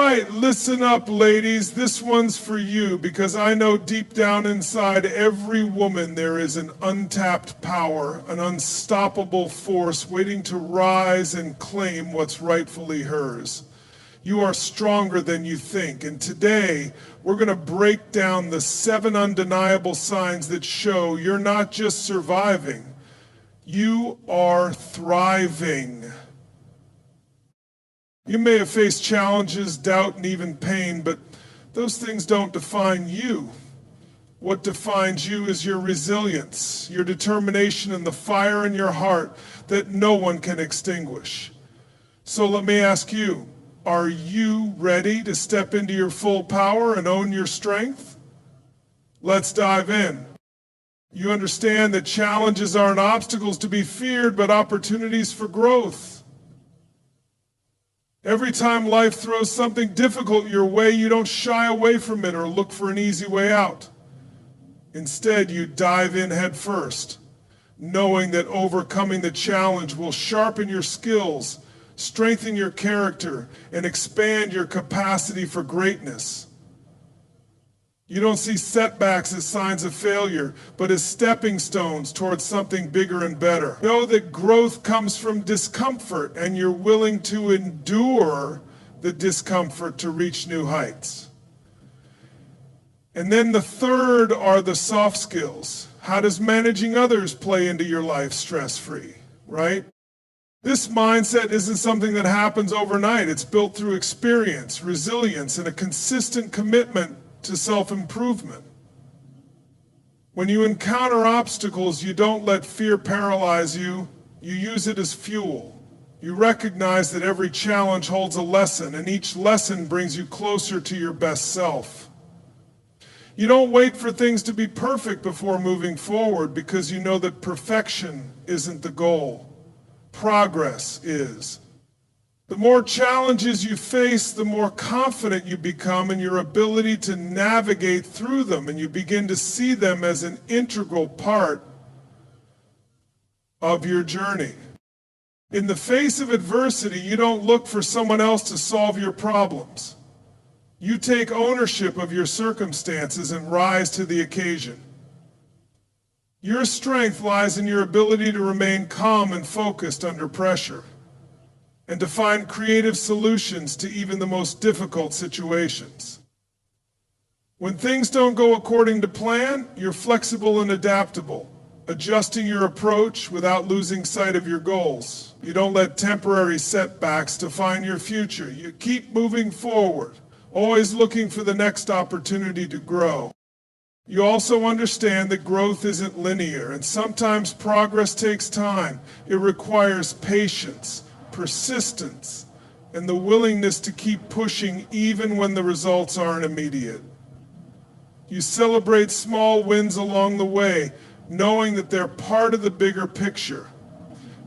right, listen up, ladies. This one's for you because I know deep down inside every woman there is an untapped power, an unstoppable force waiting to rise and claim what's rightfully hers. You are stronger than you think, and today we're going to break down the 7 undeniable signs that show you're not just surviving, you are thriving. You may have faced challenges, doubt, and even pain, but those things don't define you. What defines you is your resilience, your determination, and the fire in your heart that no one can extinguish. So let me ask you, are you ready to step into your full power and own your strength? Let's dive in. You understand that challenges aren't obstacles to be feared, but opportunities for growth. Every time life throws something difficult your way, you don't shy away from it or look for an easy way out. Instead, you dive in head first, knowing that overcoming the challenge will sharpen your skills, strengthen your character, and expand your capacity for greatness. You don't see setbacks as signs of failure, but as stepping stones towards something bigger and better. Know that growth comes from discomfort, and you're willing to endure the discomfort to reach new heights. And then the third are the soft skills. How does managing others play into your life stress-free, right? This mindset isn't something that happens overnight. It's built through experience, resilience, and a consistent commitment to self-improvement. When you encounter obstacles, you don't let fear paralyze you. You use it as fuel. You recognize that every challenge holds a lesson, and each lesson brings you closer to your best self. You don't wait for things to be perfect before moving forward because you know that perfection isn't the goal. Progress is. The more challenges you face, the more confident you become in your ability to navigate through them, and you begin to see them as an integral part of your journey. In the face of adversity, you don't look for someone else to solve your problems. You take ownership of your circumstances and rise to the occasion. Your strength lies in your ability to remain calm and focused under pressure, and to find creative solutions to even the most difficult situations. When things don't go according to plan, you're flexible and adaptable, adjusting your approach without losing sight of your goals. You don't let temporary setbacks define your future. You keep moving forward, always looking for the next opportunity to grow. You also understand that growth isn't linear, and sometimes progress takes time. It requires patience, persistence, and the willingness to keep pushing even when the results aren't immediate. You celebrate small wins along the way, knowing that they're part of the bigger picture.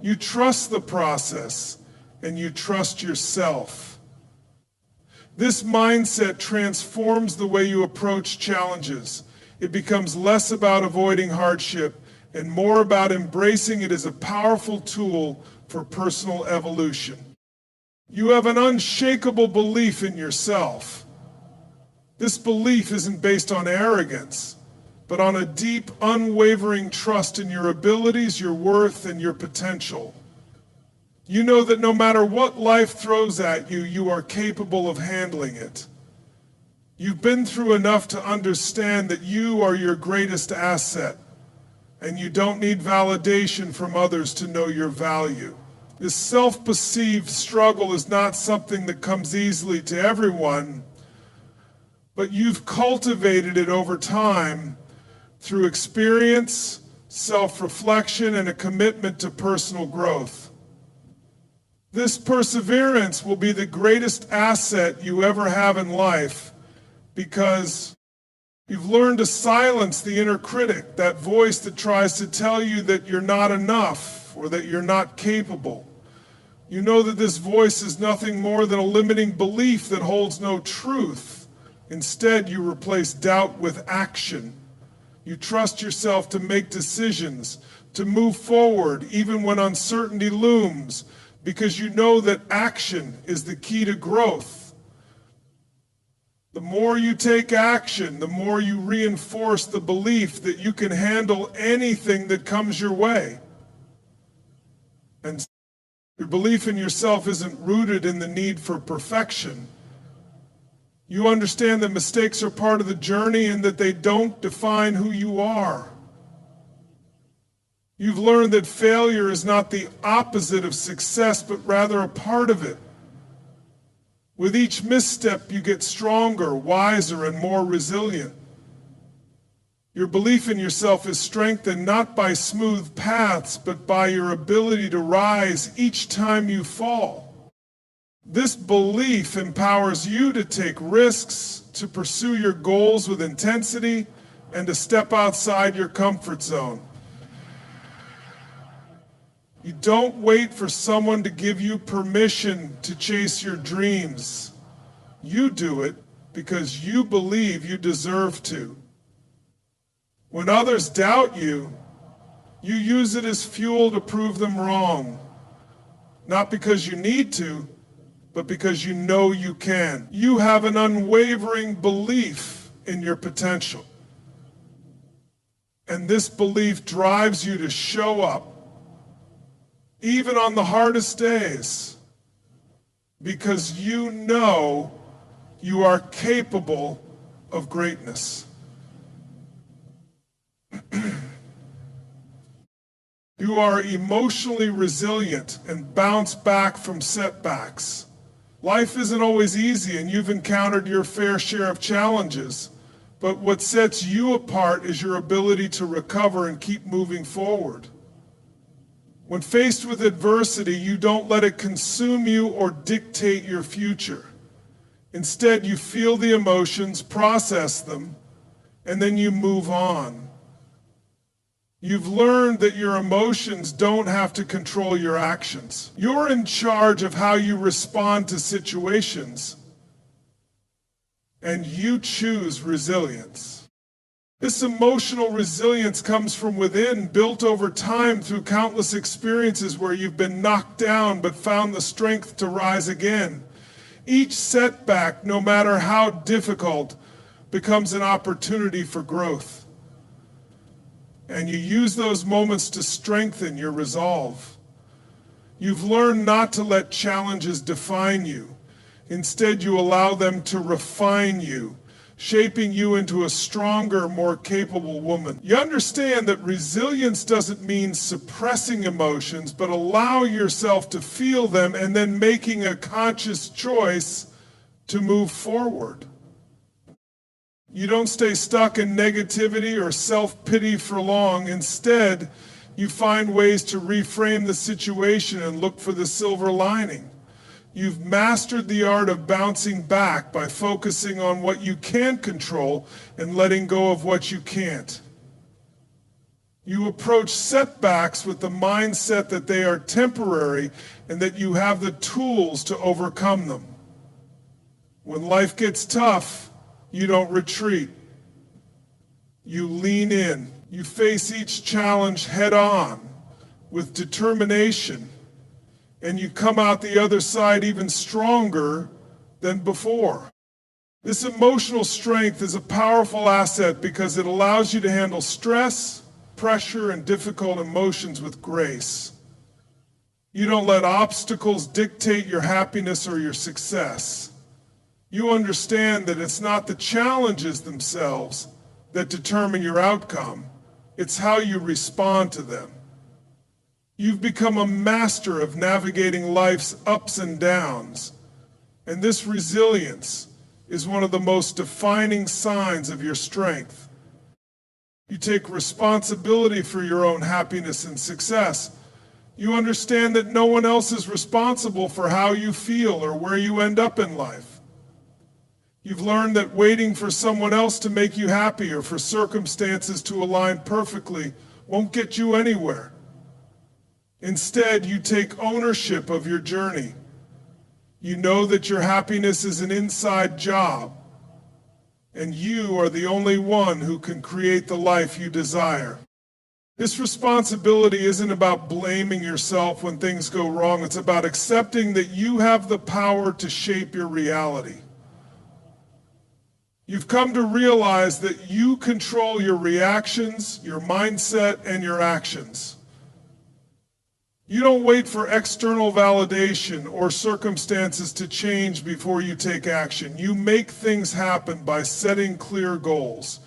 You trust the process, and you trust yourself. This mindset transforms the way you approach challenges. It becomes less about avoiding hardship and more about embracing it as a powerful tool for personal evolution. You have an unshakable belief in yourself. This belief isn't based on arrogance, but on a deep, unwavering trust in your abilities, your worth, and your potential. You know that no matter what life throws at you, you are capable of handling it. You've been through enough to understand that you are your greatest asset, and you don't need validation from others to know your value. This self-perceived struggle is not something that comes easily to everyone, but you've cultivated it over time through experience, self-reflection, and a commitment to personal growth. This perseverance will be the greatest asset you ever have in life, because you've learned to silence the inner critic, that voice that tries to tell you that you're not enough or that you're not capable. You know that this voice is nothing more than a limiting belief that holds no truth. Instead, you replace doubt with action. You trust yourself to make decisions, to move forward even when uncertainty looms, because you know that action is the key to growth. The more you take action, the more you reinforce the belief that you can handle anything that comes your way. And your belief in yourself isn't rooted in the need for perfection. You understand that mistakes are part of the journey and that they don't define who you are. You've learned that failure is not the opposite of success, but rather a part of it. With each misstep, you get stronger, wiser, and more resilient. Your belief in yourself is strengthened not by smooth paths, but by your ability to rise each time you fall. This belief empowers you to take risks, to pursue your goals with intensity, and to step outside your comfort zone. You don't wait for someone to give you permission to chase your dreams. You do it because you believe you deserve to. When others doubt you, you use it as fuel to prove them wrong. Not because you need to, but because you know you can. You have an unwavering belief in your potential. And this belief drives you to show up, even on the hardest days, because you know you are capable of greatness. You are emotionally resilient and bounce back from setbacks. Life isn't always easy, and you've encountered your fair share of challenges, but what sets you apart is your ability to recover and keep moving forward. When faced with adversity, you don't let it consume you or dictate your future. Instead, you feel the emotions, process them, and then you move on. You've learned that your emotions don't have to control your actions. You're in charge of how you respond to situations, and you choose resilience. This emotional resilience comes from within, built over time through countless experiences where you've been knocked down but found the strength to rise again. Each setback, no matter how difficult, becomes an opportunity for growth. And you use those moments to strengthen your resolve. You've learned not to let challenges define you. Instead, you allow them to refine you, shaping you into a stronger, more capable woman. You understand that resilience doesn't mean suppressing emotions, but allow yourself to feel them and then making a conscious choice to move forward. You don't stay stuck in negativity or self-pity for long. Instead, you find ways to reframe the situation and look for the silver lining. You've mastered the art of bouncing back by focusing on what you can control and letting go of what you can't. You approach setbacks with the mindset that they are temporary and that you have the tools to overcome them. When life gets tough, you don't retreat. You lean in. You face each challenge head on with determination, and you come out the other side even stronger than before. This emotional strength is a powerful asset because it allows you to handle stress, pressure, and difficult emotions with grace. You don't let obstacles dictate your happiness or your success. You understand that it's not the challenges themselves that determine your outcome. It's how you respond to them. You've become a master of navigating life's ups and downs, and this resilience is one of the most defining signs of your strength. You take responsibility for your own happiness and success. You understand that no one else is responsible for how you feel or where you end up in life. You've learned that waiting for someone else to make you happy or for circumstances to align perfectly won't get you anywhere. Instead, you take ownership of your journey. You know that your happiness is an inside job, and you are the only one who can create the life you desire. This responsibility isn't about blaming yourself when things go wrong. It's about accepting that you have the power to shape your reality. You've come to realize that you control your reactions, your mindset, and your actions. You don't wait for external validation or circumstances to change before you take action. You make things happen by setting clear goals,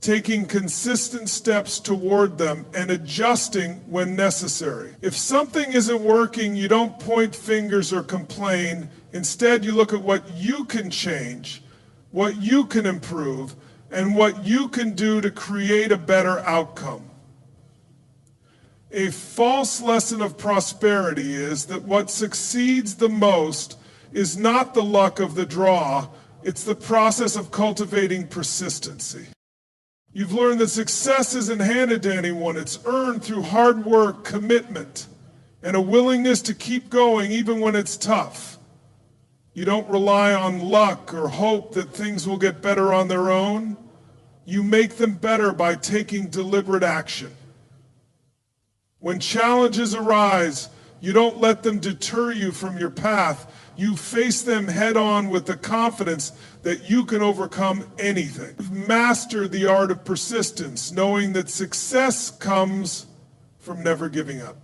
taking consistent steps toward them, and adjusting when necessary. If something isn't working, you don't point fingers or complain. Instead, you look at what you can change, what you can improve, and what you can do to create a better outcome. A false lesson of prosperity is that what succeeds the most is not the luck of the draw, it's the process of cultivating persistency. You've learned that success isn't handed to anyone, it's earned through hard work, commitment, and a willingness to keep going even when it's tough. You don't rely on luck or hope that things will get better on their own. You make them better by taking deliberate action. When challenges arise, you don't let them deter you from your path. You face them head on with the confidence that you can overcome anything. You've mastered the art of persistence, knowing that success comes from never giving up.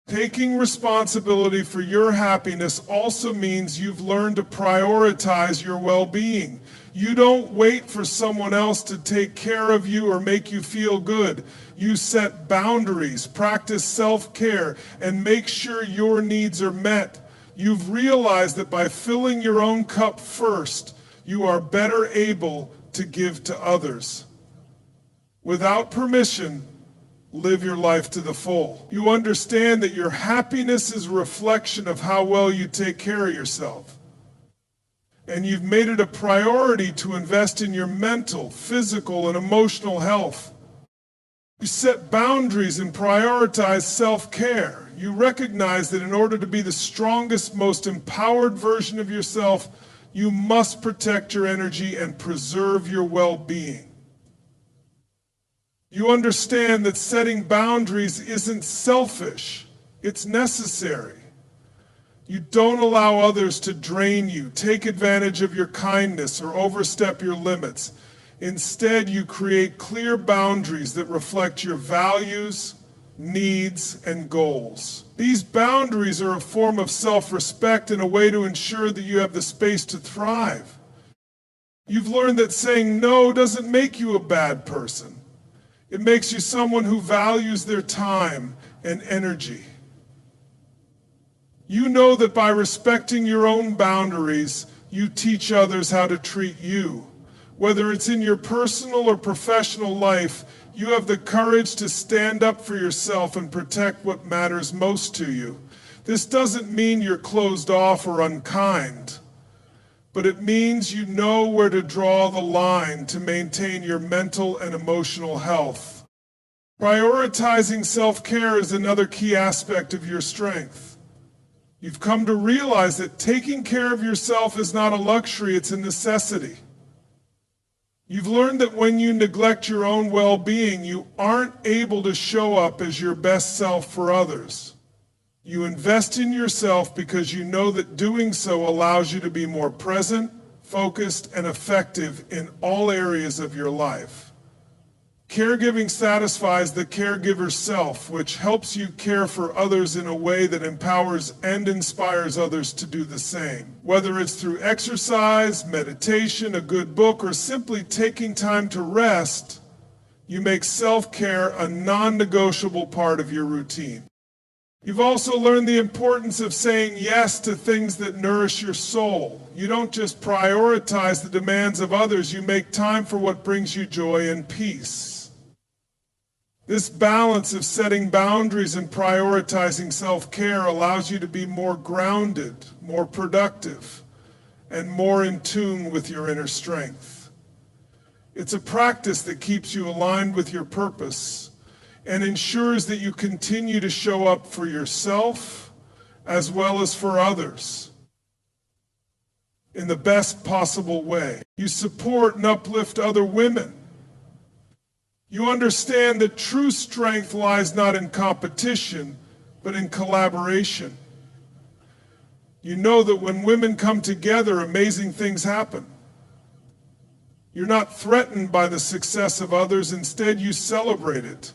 Taking responsibility for your happiness also means you've learned to prioritize your well-being. You don't wait for someone else to take care of you or make you feel good. You set boundaries, practice self-care, and make sure your needs are met. You've realized that by filling your own cup first, you are better able to give to others. Without permission, live your life to the full. You understand that your happiness is a reflection of how well you take care of yourself. And you've made it a priority to invest in your mental, physical, and emotional health. You set boundaries and prioritize self-care. You recognize that in order to be the strongest, most empowered version of yourself, you must protect your energy and preserve your well-being. You understand that setting boundaries isn't selfish, it's necessary. You don't allow others to drain you, take advantage of your kindness, or overstep your limits. Instead, you create clear boundaries that reflect your values, needs, and goals. These boundaries are a form of self-respect and a way to ensure that you have the space to thrive. You've learned that saying no doesn't make you a bad person. It makes you someone who values their time and energy. You know that by respecting your own boundaries, you teach others how to treat you. Whether it's in your personal or professional life, you have the courage to stand up for yourself and protect what matters most to you. This doesn't mean you're closed off or unkind, but it means you know where to draw the line to maintain your mental and emotional health. Prioritizing self-care is another key aspect of your strength. You've come to realize that taking care of yourself is not a luxury, it's a necessity. You've learned that when you neglect your own well-being, you aren't able to show up as your best self for others. You invest in yourself because you know that doing so allows you to be more present, focused, and effective in all areas of your life. Caregiving satisfies the caregiver's self, which helps you care for others in a way that empowers and inspires others to do the same. Whether it's through exercise, meditation, a good book, or simply taking time to rest, you make self-care a non-negotiable part of your routine. You've also learned the importance of saying yes to things that nourish your soul. You don't just prioritize the demands of others, you make time for what brings you joy and peace. This balance of setting boundaries and prioritizing self-care allows you to be more grounded, more productive, and more in tune with your inner strength. It's a practice that keeps you aligned with your purpose and ensures that you continue to show up for yourself as well as for others in the best possible way. You support and uplift other women. You understand that true strength lies not in competition, but in collaboration. You know that when women come together, amazing things happen. You're not threatened by the success of others. Instead, you celebrate it.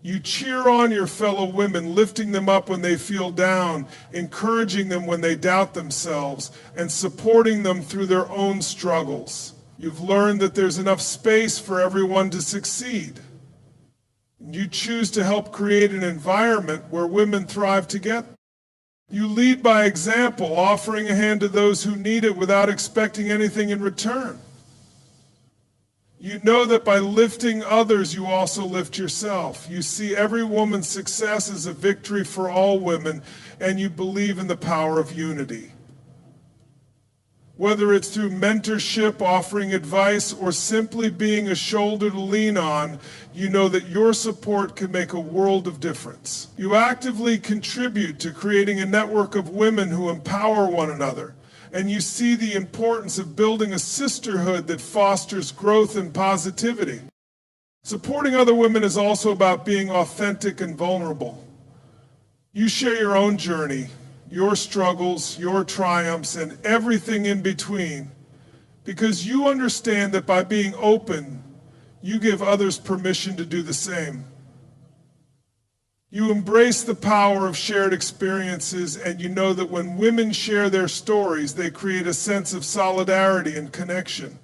You cheer on your fellow women, lifting them up when they feel down, encouraging them when they doubt themselves, and supporting them through their own struggles. You've learned that there's enough space for everyone to succeed. You choose to help create an environment where women thrive together. You lead by example, offering a hand to those who need it without expecting anything in return. You know that by lifting others, you also lift yourself. You see every woman's success as a victory for all women, and you believe in the power of unity. Whether it's through mentorship, offering advice, or simply being a shoulder to lean on, you know that your support can make a world of difference. You actively contribute to creating a network of women who empower one another, and you see the importance of building a sisterhood that fosters growth and positivity. Supporting other women is also about being authentic and vulnerable. You share your own journey, your struggles, your triumphs, and everything in between, because you understand that by being open, you give others permission to do the same. You embrace the power of shared experiences, and you know that when women share their stories, they create a sense of solidarity and connection.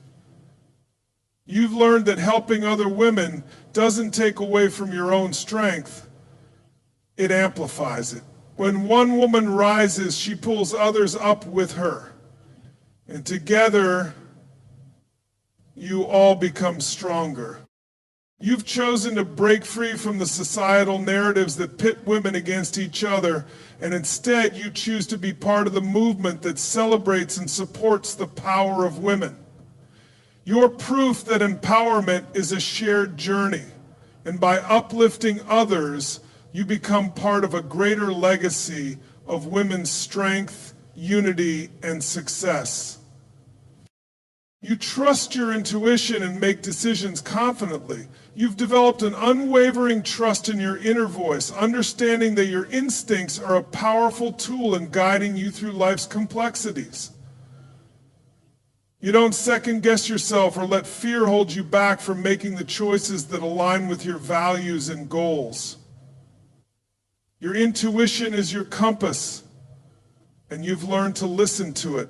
You've learned that helping other women doesn't take away from your own strength, it amplifies it. When one woman rises, she pulls others up with her. And together, you all become stronger. You've chosen to break free from the societal narratives that pit women against each other, and instead you choose to be part of the movement that celebrates and supports the power of women. You're proof that empowerment is a shared journey, and by uplifting others, you become part of a greater legacy of women's strength, unity, and success. You trust your intuition and make decisions confidently. You've developed an unwavering trust in your inner voice, understanding that your instincts are a powerful tool in guiding you through life's complexities. You don't second-guess yourself or let fear hold you back from making the choices that align with your values and goals. Your intuition is your compass, and you've learned to listen to it,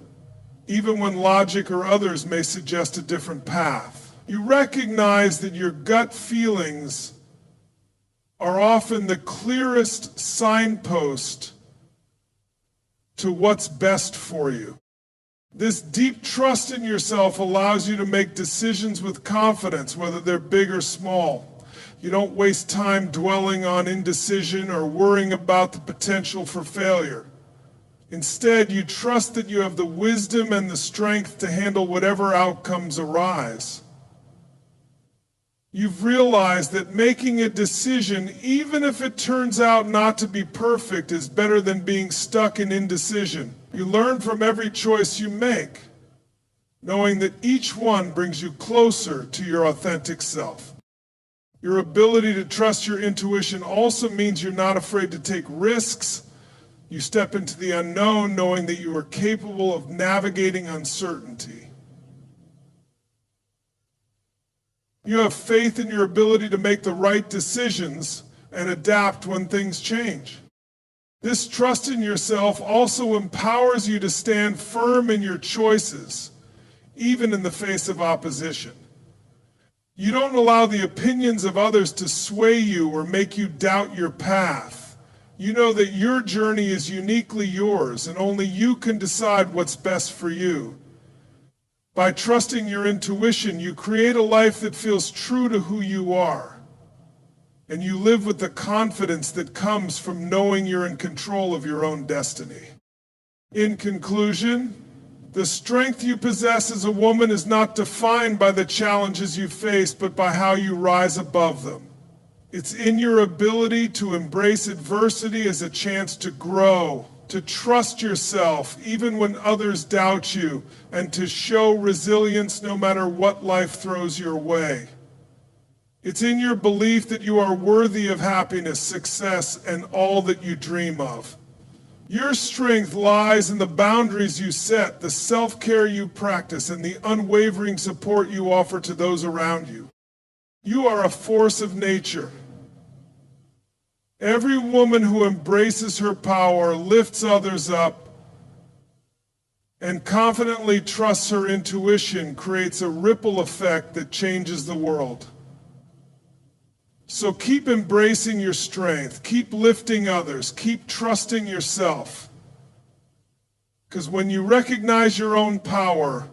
even when logic or others may suggest a different path. You recognize that your gut feelings are often the clearest signpost to what's best for you. This deep trust in yourself allows you to make decisions with confidence, whether they're big or small. You don't waste time dwelling on indecision or worrying about the potential for failure. Instead, you trust that you have the wisdom and the strength to handle whatever outcomes arise. You've realized that making a decision, even if it turns out not to be perfect, is better than being stuck in indecision. You learn from every choice you make, knowing that each one brings you closer to your authentic self. Your ability to trust your intuition also means you're not afraid to take risks. You step into the unknown knowing that you are capable of navigating uncertainty. You have faith in your ability to make the right decisions and adapt when things change. This trust in yourself also empowers you to stand firm in your choices, even in the face of opposition. You don't allow the opinions of others to sway you or make you doubt your path. You know that your journey is uniquely yours, and only you can decide what's best for you. By trusting your intuition, you create a life that feels true to who you are, and you live with the confidence that comes from knowing you're in control of your own destiny. In conclusion, the strength you possess as a woman is not defined by the challenges you face, but by how you rise above them. It's in your ability to embrace adversity as a chance to grow, to trust yourself even when others doubt you, and to show resilience no matter what life throws your way. It's in your belief that you are worthy of happiness, success, and all that you dream of. Your strength lies in the boundaries you set, the self-care you practice, and the unwavering support you offer to those around you. You are a force of nature. Every woman who embraces her power, lifts others up, and confidently trusts her intuition creates a ripple effect that changes the world. So keep embracing your strength, keep lifting others, keep trusting yourself. Because when you recognize your own power,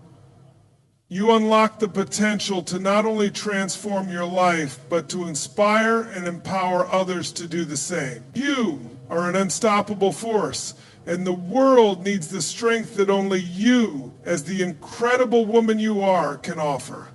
you unlock the potential to not only transform your life, but to inspire and empower others to do the same. You are an unstoppable force, and the world needs the strength that only you, as the incredible woman you are, can offer.